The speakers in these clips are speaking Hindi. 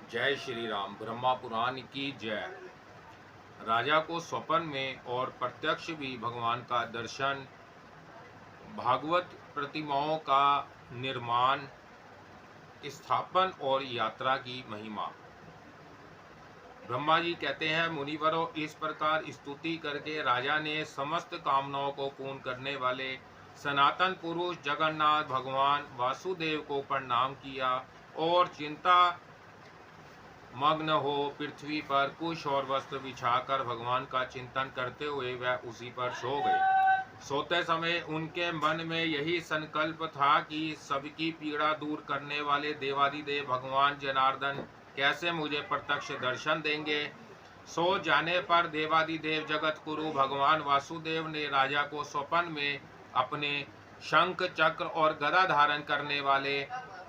जय श्री राम। ब्रह्मा पुराण की जय। राजा को स्वप्न में और प्रत्यक्ष भी भगवान का दर्शन, भागवत प्रतिमाओं का निर्माण, स्थापन और यात्रा की महिमा। ब्रह्मा जी कहते हैं, मुनिवरों, इस प्रकार स्तुति करके राजा ने समस्त कामनाओं को पूर्ण करने वाले सनातन पुरुष जगन्नाथ भगवान वासुदेव को प्रणाम किया और चिंता मग्न हो पृथ्वी पर कुश और वस्त्र बिछाकर भगवान का चिंतन करते हुए वह उसी पर सो गए। सोते समय उनके मन में यही संकल्प था कि सबकी पीड़ा दूर करने वाले देवादिदेव भगवान जनार्दन कैसे मुझे प्रत्यक्ष दर्शन देंगे। सो जाने पर देवादिदेव जगत गुरु भगवान वासुदेव ने राजा को स्वप्न में अपने शंख चक्र और गदा धारण करने वाले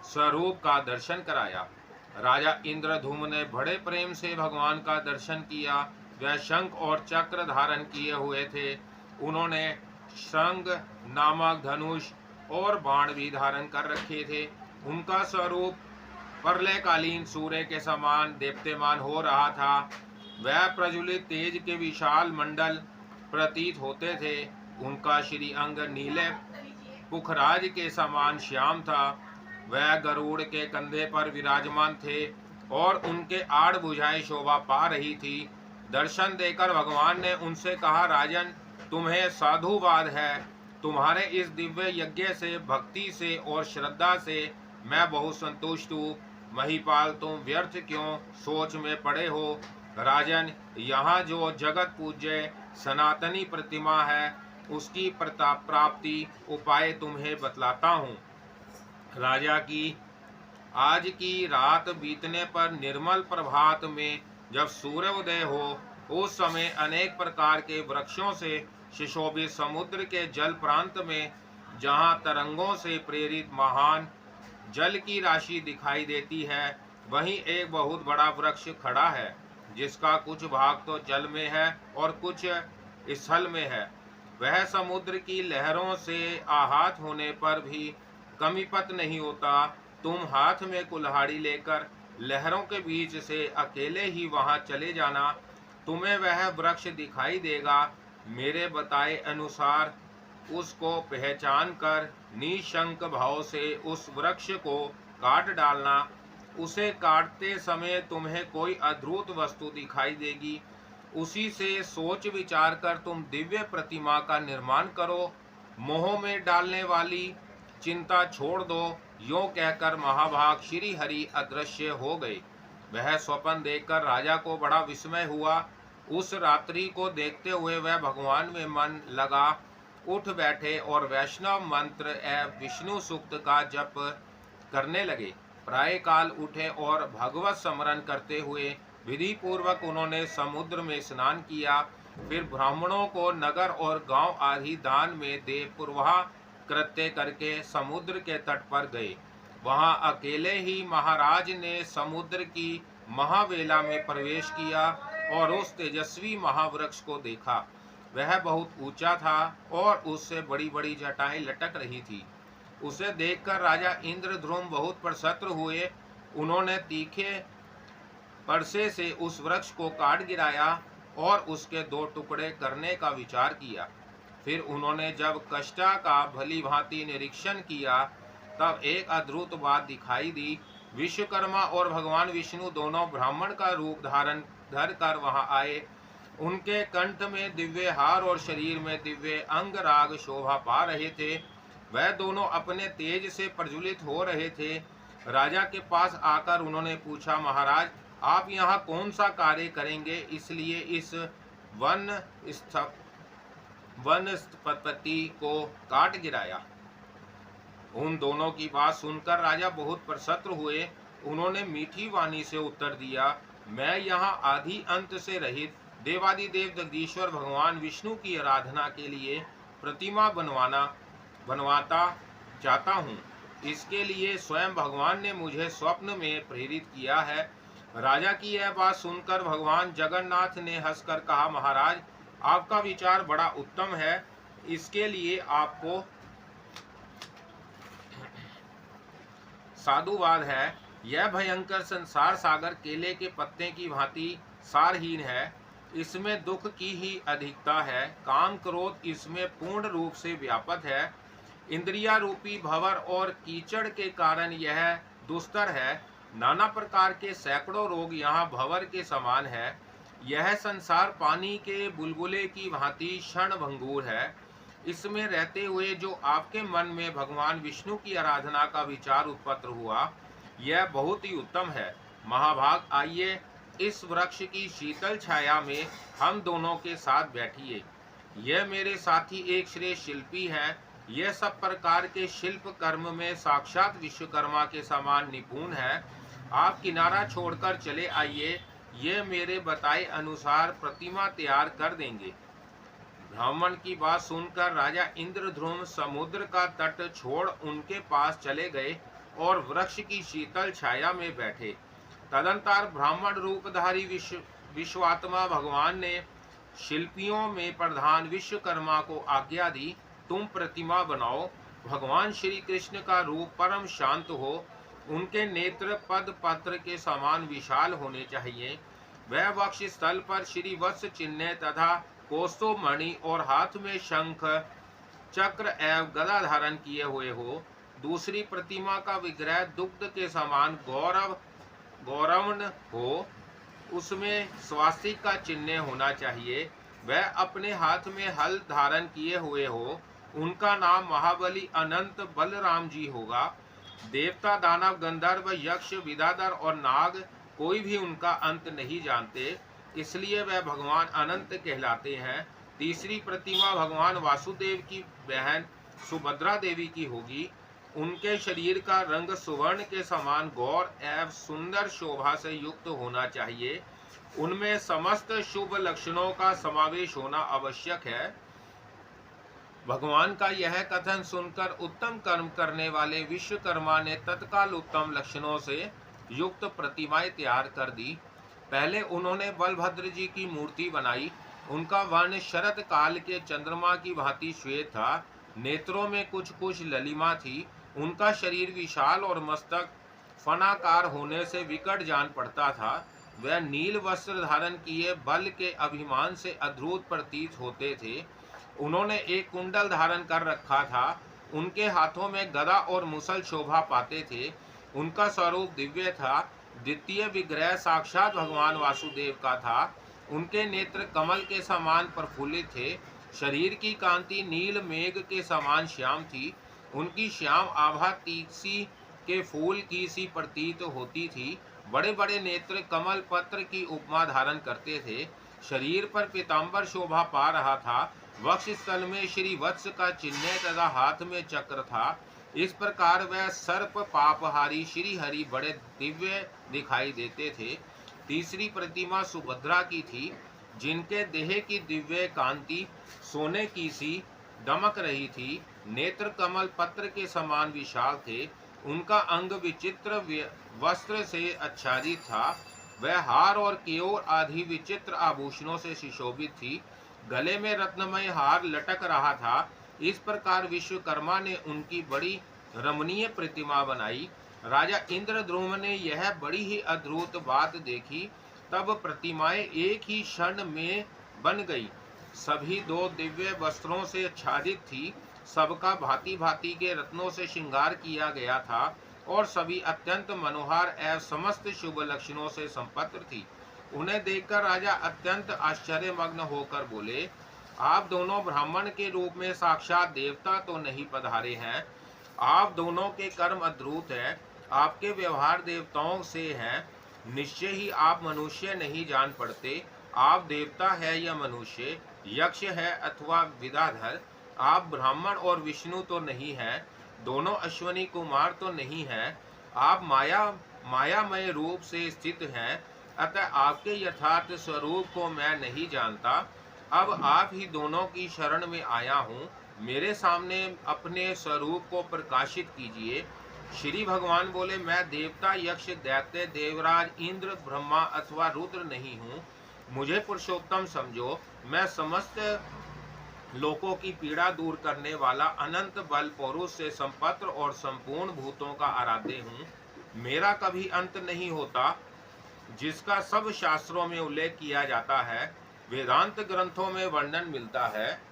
स्वरूप का दर्शन कराया। राजा इंद्रधूम ने बड़े प्रेम से भगवान का दर्शन किया। वह शंख और चक्र धारण किए हुए थे। उन्होंने शंख नामक धनुष और बाण भी धारण कर रखे थे। उनका स्वरूप प्रलयकालीन सूर्य के समान देप्यमान हो रहा था। वह प्रज्वलित तेज के विशाल मंडल प्रतीत होते थे। उनका श्री अंग नीले पुखराज के समान श्याम था। वह गरुड़ के कंधे पर विराजमान थे और उनके आड़ बुझाई शोभा पा रही थी। दर्शन देकर भगवान ने उनसे कहा, राजन, तुम्हें साधुवाद है। तुम्हारे इस दिव्य यज्ञ से, भक्ति से और श्रद्धा से मैं बहुत संतुष्ट हूँ। महिपाल, तुम व्यर्थ क्यों सोच में पड़े हो। राजन, यहाँ जो जगत पूज्य सनातनी प्रतिमा है, उसकी प्राप्ति उपाय तुम्हें बतलाता हूँ। राजा की आज की रात बीतने पर निर्मल प्रभात में जब सूर्योदय हो, उस समय अनेक प्रकार के वृक्षों से सुशोभित समुद्र के जल प्रांत में, जहाँ तरंगों से प्रेरित महान जल की राशि दिखाई देती है, वहीं एक बहुत बड़ा वृक्ष खड़ा है, जिसका कुछ भाग तो जल में है और कुछ स्थल में है। वह समुद्र की लहरों से आहत होने पर भी कमीपत नहीं होता। तुम हाथ में कुल्हाड़ी लेकर लहरों के बीच से अकेले ही वहां चले जाना, तुम्हें वह वृक्ष दिखाई देगा। मेरे बताए अनुसार उसको पहचान कर निशंक भाव से उस वृक्ष को काट डालना। उसे काटते समय तुम्हें कोई अद्भुत वस्तु दिखाई देगी। उसी से सोच विचार कर तुम दिव्य प्रतिमा का निर्माण करो। मोह में डालने वाली चिंता छोड़ दो। यों कहकर महाभाग श्री हरि अदृश्य हो गए। वह स्वप्न देखकर राजा को बड़ा विस्मय हुआ। उस रात्रि को देखते हुए वह भगवान में मन लगा उठ बैठे और वैष्णव मंत्र एवं विष्णु सूक्त का जप करने लगे। प्राय काल उठे और भगवत स्मरण करते हुए विधि पूर्वक उन्होंने समुद्र में स्नान किया। फिर ब्राह्मणों को नगर और गांव आदि दान में दे पूर्वाह कृत्य करके समुद्र के तट पर गए। वहां अकेले ही महाराज ने समुद्र की महावेला में प्रवेश किया और उस तेजस्वी महावृक्ष को देखा। वह बहुत ऊंचा था और उससे बड़ी बड़ी जटाएं लटक रही थी। उसे देखकर राजा इंद्रद्युम्न बहुत प्रसन्न हुए। उन्होंने तीखे परसे से उस वृक्ष को काट गिराया और उसके दो टुकड़े करने का विचार किया। फिर उन्होंने जब कष्टा का भली भांति निरीक्षण किया, तब एक अद्भुत बात दिखाई दी। विश्वकर्मा और भगवान विष्णु दोनों ब्राह्मण का रूप धारण धर कर वहां आए। उनके कंठ में दिव्य हार और शरीर में दिव्य अंगराग शोभा पा रहे थे। वह दोनों अपने तेज से प्रज्वलित हो रहे थे। राजा के पास आकर उन्होंने पूछा, महाराज, आप यहाँ कौन सा कार्य करेंगे, इसलिए इस वनस्पति को काट गिराया। उन दोनों की बात सुनकर राजा बहुत प्रसन्न हुए। उन्होंने मीठी वाणी से उत्तर दिया, मैं यहाँ आदि अंत से रहित देवादिदेव जगदीश्वर भगवान विष्णु की आराधना के लिए प्रतिमा बनवाता चाहता हूँ। इसके लिए स्वयं भगवान ने मुझे स्वप्न में प्रेरित किया है। राजा की यह बात सुनकर भगवान जगन्नाथ ने हंसकर कहा, महाराज, आपका विचार बड़ा उत्तम है। इसके लिए आपको साधुवाद है। यह भयंकर संसार सागर केले के पत्ते की भांति सारहीन है। इसमें दुख की ही अधिकता है। काम क्रोध इसमें पूर्ण रूप से व्यापक है। इंद्रिया रूपी भंवर और कीचड़ के कारण यह दुस्तर है। नाना प्रकार के सैकड़ों रोग यहाँ भंवर के समान है। यह संसार पानी के बुलबुले की भांति क्षण भंगुर है। इसमें रहते हुए जो आपके मन में भगवान विष्णु की आराधना का विचार उत्पन्न हुआ, यह बहुत ही उत्तम है। महाभाग, आइए इस वृक्ष की शीतल छाया में हम दोनों के साथ बैठिए। यह मेरे साथी एक श्रेष्ठ शिल्पी हैं। यह सब प्रकार के शिल्प कर्म में साक्षात विश्वकर्मा के समान निपुण है। आप किनारा छोड़कर चले आइए, ये मेरे बताए अनुसार प्रतिमा तैयार कर देंगे। ब्राह्मण की बात सुनकर राजा इंद्रद्रुम समुद्र का तट छोड़ उनके पास चले गए और वृक्ष की शीतल छाया में बैठे। तदंतर ब्राह्मण रूपधारी विश्वात्मा भगवान ने शिल्पियों में प्रधान विश्वकर्मा को आज्ञा दी, तुम प्रतिमा बनाओ। भगवान श्री कृष्ण का रूप परम शांत हो। उनके नेत्र पद पत्र के समान विशाल होने चाहिए। वह वक्ष स्थल पर श्री वत्स चिन्ह तथा कोसो मणि और हाथ में शंख चक्र एवं गदा धारण किए हुए हो। दूसरी प्रतिमा का विग्रह दुग्ध के समान गौरवर्ण हो। उसमें स्वास्तिक का चिन्ह होना चाहिए। वह अपने हाथ में हल धारण किए हुए हो। उनका नाम महाबली अनंत बलराम जी होगा। देवता, दानव, गंधर्व, यक्ष, विद्याधर और नाग कोई भी उनका अंत नहीं जानते, इसलिए वह भगवान अनंत कहलाते हैं। तीसरी प्रतिमा भगवान वासुदेव की बहन सुभद्रा देवी की होगी। उनके शरीर का रंग सुवर्ण के समान गौर एवं सुंदर शोभा से युक्त होना चाहिए। उनमें समस्त शुभ लक्षणों का समावेश होना आवश्यक है। भगवान का यह कथन सुनकर उत्तम कर्म करने वाले विश्वकर्मा ने तत्काल उत्तम लक्षणों से युक्त प्रतिमाएं तैयार कर दी। पहले उन्होंने बलभद्र जी की मूर्ति बनाई। उनका वर्ण शरद काल के चंद्रमा की भांति श्वेत था। नेत्रों में कुछ कुछ ललिमा थी। उनका शरीर विशाल और मस्तक फनाकार होने से विकट जान पड़ता था। वह नील वस्त्र धारण किए बल के अभिमान से अद्भुत प्रतीत होते थे। उन्होंने एक कुंडल धारण कर रखा था। उनके हाथों में गदा और मुसल शोभा पाते थे। उनका स्वरूप दिव्य था। द्वितीय विग्रह साक्षात भगवान वासुदेव का था। उनके नेत्र कमल के समान प्रफुल्लित थे। शरीर की कांति नील मेघ के समान श्याम थी। उनकी श्याम आभा तीसी के फूल की सी प्रतीत होती थी। बड़े बड़े नेत्र कमल पत्र की उपमा धारण करते थे। शरीर पर पीताम्बर शोभा पा रहा था। वक्ष स्थल में श्री वत्स का चिन्ह तथा हाथ में चक्र था। इस प्रकार वह सर्प पापहारी श्री हरि बड़े दिव्य दिखाई देते थे। तीसरी प्रतिमा सुभद्रा की थी, जिनके देह की दिव्य कांति सोने की सी दमक रही थी। नेत्र कमल पत्र के समान विशाल थे। उनका अंग विचित्र वस्त्र से आच्छादित था। वह हार और केयोर आदि विचित्र आभूषणों से सुशोभित थी। गले में रत्नमय हार लटक रहा था। इस प्रकार विश्वकर्मा ने उनकी बड़ी रमणीय प्रतिमा बनाई। राजा इंद्रद्रुम ने यह बड़ी ही अद्भुत बात देखी। तब प्रतिमाएं एक ही क्षण में बन गई। सभी दो दिव्य वस्त्रों से आच्छादित थी। सबका भांति भांति के रत्नों से श्रृंगार किया गया था और सभी अत्यंत मनोहर एवं समस्त शुभ लक्षणों से संपन्न थी। उन्हें देखकर राजा अत्यंत आश्चर्यमग्न होकर बोले, आप दोनों ब्राह्मण के रूप में साक्षात देवता तो नहीं पधारे हैं। आप दोनों के कर्म अद्भुत हैं। आपके व्यवहार देवताओं से हैं। निश्चय ही आप मनुष्य नहीं जान पड़ते। आप देवता है या मनुष्य, यक्ष है अथवा विद्याधर। आप ब्राह्मण और विष्णु तो नहीं हैं। दोनों अश्वनी कुमार तो नहीं हैं। आप मायामय रूप से स्थित हैं। अतः आपके यथार्थ स्वरूप को मैं नहीं जानता। अब आप ही दोनों की शरण में आया हूँ। मेरे सामने अपने स्वरूप को प्रकाशित कीजिए। श्री भगवान बोले, मैं देवता, यक्ष, दैत्य, देवराज, इंद्र, ब्रह्मा अथवा रुद्र नहीं हूँ। मुझे पुरुषोत्तम समझो। मैं समस्त लोकों की पीड़ा दूर करने वाला अनंत बल पुरुष से संपन्न और संपूर्ण भूतों का आराध्य हूँ। मेरा कभी अंत नहीं होता, जिसका सब शास्त्रों में उल्लेख किया जाता है, वेदांत ग्रंथों में वर्णन मिलता है,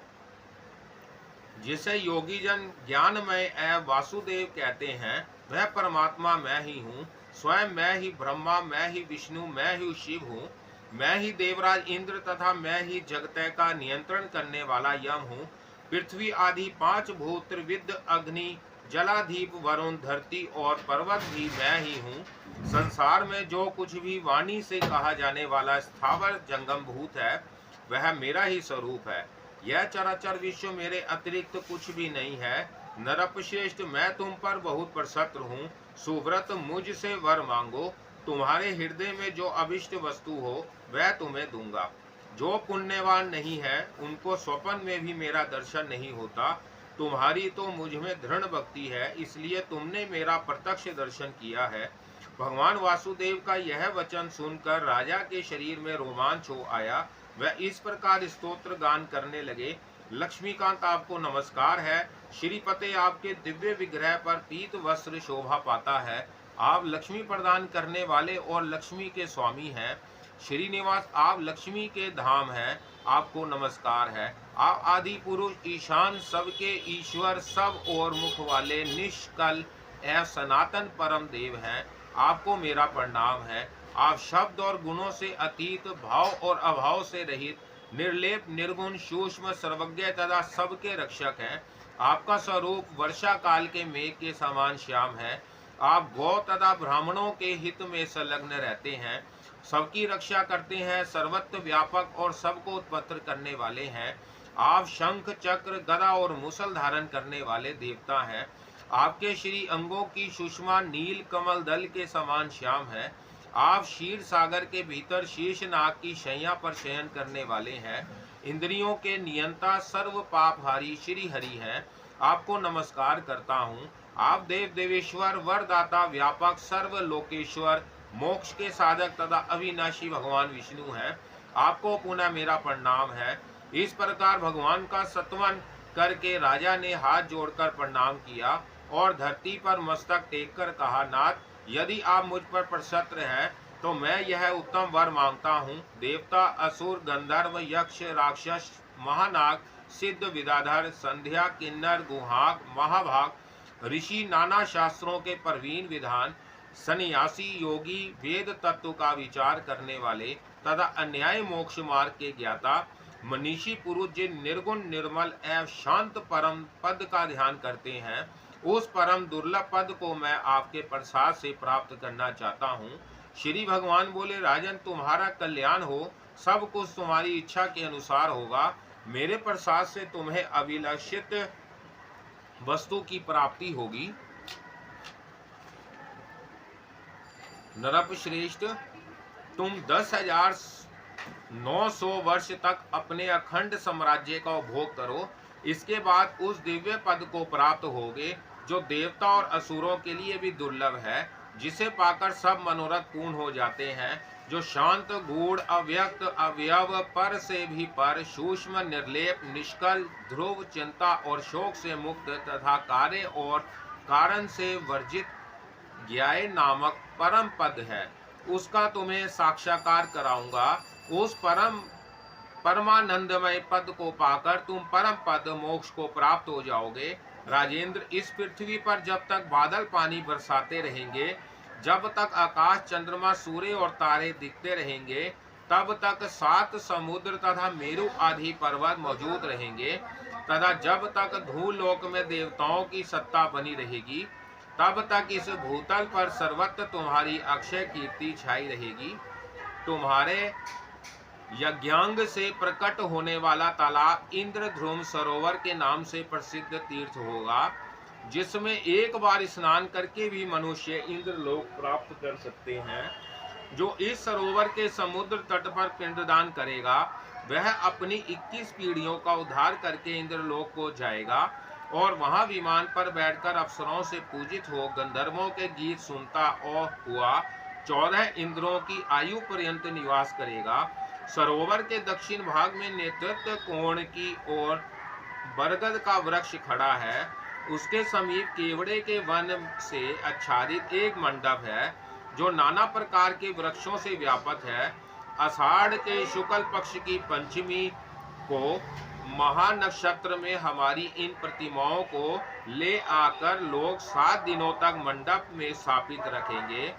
जिसे योगी जन ज्ञानमय एवं वासुदेव कहते हैं, वह परमात्मा मैं ही हूँ। स्वयं मैं ही ब्रह्मा, मैं ही विष्णु, मैं ही शिव हूँ। मैं ही देवराज इंद्र तथा मैं ही जगत का नियंत्रण करने वाला यम हूँ। पृथ्वी आदि 5 भूत त्रिविद अग्नि जलाधीप वरुण धरती और पर्वत भी मैं ही हूँ। संसार में जो कुछ भी वाणी से कहा जाने वाला स्थावर जंगम भूत है, वह मेरा ही स्वरूप है। यह चराचर विश्व मेरे अतिरिक्त कुछ भी नहीं है। नरपश्रेष्ठ, मैं तुम पर बहुत प्रसन्न हूँ। सुव्रत, मुझसे वर मांगो, तुम्हारे हृदय में जो अभिष्ट वस्तु हो वह तुम्हें दूंगा। जो पुण्यवान नहीं है उनको स्वप्न में भी मेरा दर्शन नहीं होता। तुम्हारी तो मुझ में दृढ़ भक्ति है, इसलिए तुमने मेरा प्रत्यक्ष दर्शन किया है। भगवान वासुदेव का यह वचन सुनकर राजा के शरीर में रोमांच हो आया। वह इस प्रकार स्तोत्र गान करने लगे। लक्ष्मीकांत, आपको नमस्कार है। श्रीपते, आपके दिव्य विग्रह पर पीत वस्त्र शोभा पाता है। आप लक्ष्मी प्रदान करने वाले और लक्ष्मी के स्वामी हैं। श्रीनिवास, आप लक्ष्मी के धाम हैं, आपको नमस्कार है। आप आदि पुरुष, ईशान, सबके ईश्वर, सब और मुख वाले, निष्कल एवं सनातन परम देव हैं, आपको मेरा प्रणाम है। आप शब्द और गुणों से अतीत, भाव और अभाव से रहित, निर्लेप, निर्गुण, सूक्ष्म, सर्वज्ञ तथा सबके रक्षक हैं। आपका स्वरूप वर्षा काल के मेघ के समान श्याम है। आप गौ तथा ब्राह्मणों के हित में संलग्न रहते हैं, सबकी रक्षा करते हैं, सर्वत्र व्यापक और सबको उत्पन्न करने वाले हैं। आप शंख, चक्र, गदा और मुसल धारण करने वाले देवता हैं। आपके श्री अंगों की सुषमा नील कमल दल के समान श्याम है। आप क्षीर सागर के भीतर शीर्ष नाग की शैया पर शयन करने वाले हैं। इंद्रियों के नियंता, सर्व पापहारी श्री हरि हैं, आपको नमस्कार करता हूँ। आप देव देवेश्वर, वरदाता, व्यापक, सर्व लोकेश्वर, मोक्ष के साधक तथा अविनाशी भगवान विष्णु हैं, आपको पुनः मेरा प्रणाम है। इस प्रकार भगवान का स्तवन करके राजा ने हाथ जोड़कर प्रणाम किया और धरती पर मस्तक टेक कर कहा, नाथ, यदि आप मुझ पर प्रसन्न हैं तो मैं यह उत्तम वर मांगता हूँ। देवता, असुर, गंधर्व, यक्ष, राक्षस, महानाग, सिद्ध, विद्याधर, संध्या, किन्नर, गुहाक, महाभाग, ऋषि, नाना शास्त्रों के प्रवीण विधान, सन्यासी, योगी, वेद तत्व का विचार करने वाले तथा अन्याय मोक्ष मार्ग के ज्ञाता, मनीषी पुरुष जिन निर्गुण, निर्मल एवं शांत परम पद का ध्यान करते हैं, उस परम दुर्लभ पद को मैं आपके प्रसाद से प्राप्त करना चाहता हूँ। श्री भगवान बोले, राजन, तुम्हारा कल्याण हो, सब कुछ तुम्हारी इच्छा के अनुसार होगा। मेरे प्रसाद से तुम्हें अभिलषित वस्तु की प्राप्ति होगी। नरपश्रेष्ठ, तुम 10,900 वर्ष तक अपने अखंड साम्राज्य का उपभोग करो। इसके बाद उस दिव्य पद को प्राप्त होगे जो देवता और असुरों के लिए भी दुर्लभ है, जिसे पाकर सब मनोरथ पूर्ण हो जाते हैं, जो शांत, गूढ़, अव्यक्त, अवयव, पर से भी पर, सूक्ष्म, निर्लेप, निष्कल, ध्रुव, चिंता और शोक से मुक्त तथा कार्य और कारण से वर्जित ज्ञाय नामक परम पद है। उसका तुम्हें साक्षात्कार कराऊंगा। उस परमानंदमय पद को पाकर तुम परम पद मोक्ष को प्राप्त हो जाओगे। राजेंद्र, इस पृथ्वी पर जब तक बादल पानी बरसाते रहेंगे, जब तक आकाश, चंद्रमा, सूर्य और तारे दिखते रहेंगे, तब तक 7 समुद्र तथा मेरु आदि पर्वत मौजूद रहेंगे, तथा जब तक धूलोक में देवताओं की सत्ता बनी रहेगी, तब तक इस भूतल पर सर्वत्र तुम्हारी अक्षय कीर्ति छाई रहेगी। तुम्हारे यज्ञांग से प्रकट होने वाला तालाब इंद्रध्रुम सरोवर के नाम से प्रसिद्ध तीर्थ होगा, जिसमें एक बार स्नान करके भी मनुष्य इंद्रलोक प्राप्त कर सकते हैं। जो इस सरोवर के समुद्र तट पर पिंडदान करेगा, वह अपनी 21 पीढ़ियों का उद्धार करके इंद्रलोक को जाएगा और वहां विमान पर बैठकर अप्सराओं से पूजित हो गंधर्वों के गीत सुनता हुआ 14 इंद्रों की आयु पर्यंत निवास करेगा। सरोवर के दक्षिण भाग में नेतृत्व कोण की ओर बरगद का वृक्ष खड़ा है। उसके समीप केवड़े के वन से आच्छादित एक मंडप है, जो नाना प्रकार के वृक्षों से व्यापक है। आषाढ़ के शुक्ल पक्ष की पंचमी को महानक्षत्र में हमारी इन प्रतिमाओं को ले आकर लोग 7 दिनों तक मंडप में स्थापित रखेंगे।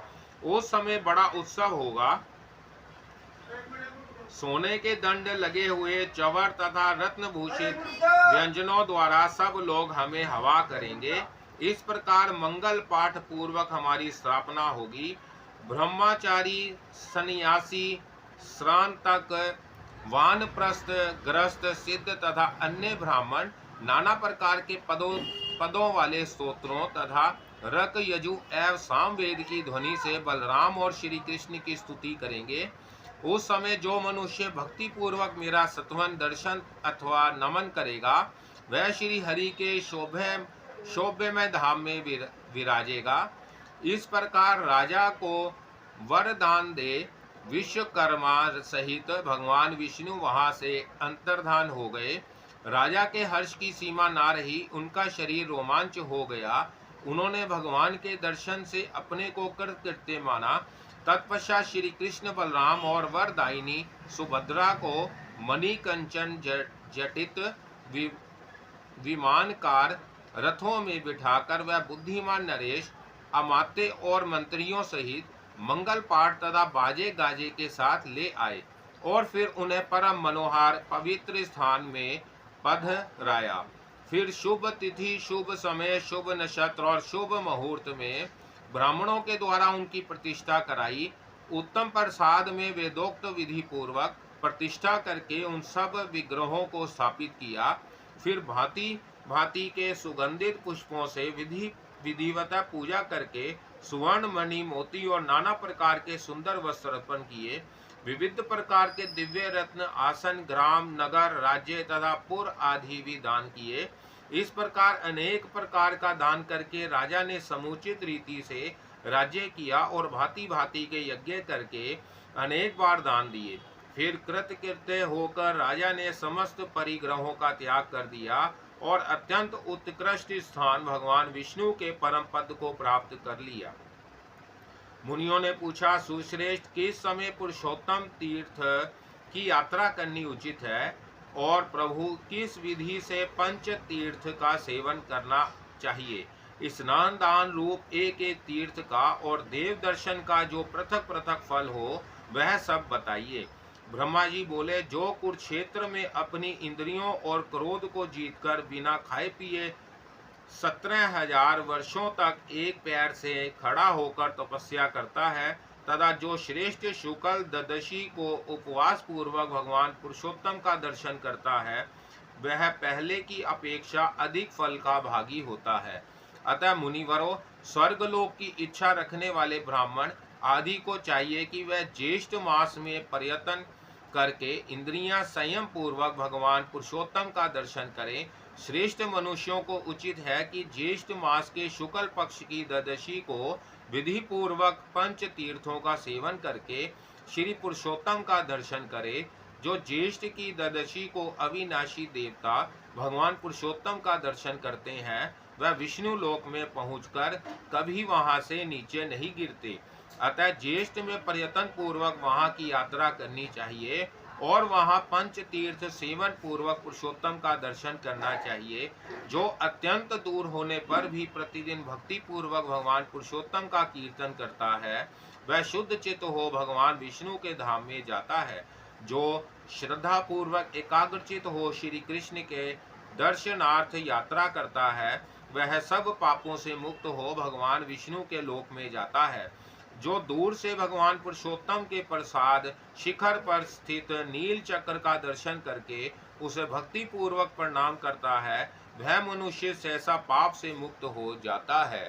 उस समय बड़ा उत्सव होगा। सोने के दंड लगे हुए चवर तथा रत्न भूषित व्यंजनों द्वारा सब लोग हमें हवा करेंगे। इस प्रकार मंगल पाठ पूर्वक हमारी स्थापना होगी। ब्रह्मचारी, सन्यासी, श्रांतक, वानप्रस्थ, ग्रस्त, सिद्ध तथा अन्य ब्राह्मण नाना प्रकार के पदों वाले स्तोत्रों तथा रक, यजु एवं सामवेद की ध्वनि से बलराम और श्री कृष्ण की स्तुति करेंगे। उस समय जो मनुष्य भक्ति पूर्वक मेरा सत्वन दर्शन अथवा नमन करेगा, वह श्री हरि के शोभ्यमय धाम में विराजेगा। इस प्रकार राजा को वरदान दे विश्वकर्मा सहित भगवान विष्णु वहां से अंतर्धान हो गए। राजा के हर्ष की सीमा ना रही, उनका शरीर रोमांच हो गया। उन्होंने भगवान के दर्शन से अपने को कृतकृत्य माना। तत्पश्चात श्री कृष्ण, बलराम और वरदायिनी सुभद्रा को मणिकंचन जटित विमानकार रथों में बिठाकर वह बुद्धिमान नरेश अमात्य और मंत्रियों सहित मंगल पाठ तथा बाजे गाजे के साथ ले आए और फिर उन्हें परम मनोहर पवित्र स्थान में पधराया। फिर शुभ तिथि, शुभ समय, शुभ नक्षत्र और शुभ मुहूर्त में ब्राह्मणों के द्वारा उनकी प्रतिष्ठा कराई। उत्तम प्रसाद में वेदोक्त विधि पूर्वक प्रतिष्ठा करके उन सब विग्रहों को स्थापित किया। फिर भांति भांति के सुगंधित पुष्पों से विधिवत पूजा करके सुवर्ण, मणि, मोती और नाना प्रकार के सुंदर वस्त्र अर्पण किए। विविध प्रकार के दिव्य रत्न, आसन, ग्राम, नगर, राज्य तथा पुर आदि भी दान किए। इस प्रकार अनेक प्रकार का दान करके राजा ने समुचित रीति से राज्य किया और भांति भांति के यज्ञ करके अनेक बार दान दिए। फिर कृतकृत्य होकर राजा ने समस्त परिग्रहों का त्याग कर दिया और अत्यंत उत्कृष्ट स्थान भगवान विष्णु के परम पद को प्राप्त कर लिया। मुनियों ने पूछा, सुश्रेष्ठ, किस समय पुरुषोत्तम तीर्थ की यात्रा करनी उचित है और प्रभु किस विधि से पंच तीर्थ का सेवन करना चाहिए? स्नान दान रूप एक एक तीर्थ का और देव दर्शन का जो पृथक पृथक फल हो, वह सब बताइए। ब्रह्मा जी बोले, जो कुरुक्षेत्र में अपनी इंद्रियों और क्रोध को जीतकर बिना खाए पिए 17,000 वर्षों तक एक पैर से खड़ा होकर तपस्या करता है, तथा जो श्रेष्ठ शुक्ल द्वादशी को उपवास पूर्वक भगवान पुरुषोत्तम का दर्शन करता है, वह पहले की अपेक्षा अधिक फल का भागी होता है। अतः मुनिवरों, स्वर्गलोक की इच्छा रखने वाले ब्राह्मण आदि को चाहिए कि वह ज्येष्ठ मास में पर्यटन करके इंद्रियां संयम पूर्वक भगवान पुरुषोत्तम का दर्शन करें। श्रेष्ठ मनुष्यों को उचित है कि ज्येष्ठ मास के शुक्ल पक्ष की द्वादशी को विधि पूर्वक पंच तीर्थों का सेवन करके श्री पुरुषोत्तम का दर्शन करे। जो ज्येष्ठ की द्वादशी को अविनाशी देवता भगवान पुरुषोत्तम का दर्शन करते हैं, वह विष्णु लोक में पहुंचकर कभी वहां से नीचे नहीं गिरते। अतः ज्येष्ठ में पर्यटन पूर्वक वहां की यात्रा करनी चाहिए और वहां पंच तीर्थ सेवन पूर्वक पुरुषोत्तम का दर्शन करना चाहिए। जो अत्यंत दूर होने पर भी प्रतिदिन भक्ति पूर्वक भगवान पुरुषोत्तम का कीर्तन करता है, वह शुद्ध चित्त हो भगवान विष्णु के धाम में जाता है। जो श्रद्धा पूर्वक एकाग्रचित हो श्री कृष्ण के दर्शनार्थ यात्रा करता है, वह सब पापों से मुक्त हो भगवान विष्णु के लोक में जाता है। जो दूर से भगवान पुरुषोत्तम के प्रसाद शिखर पर स्थित नील चक्र का दर्शन करके उसे भक्ति पूर्वक प्रणाम करता है, वह मनुष्य सहसा पाप से मुक्त हो जाता है।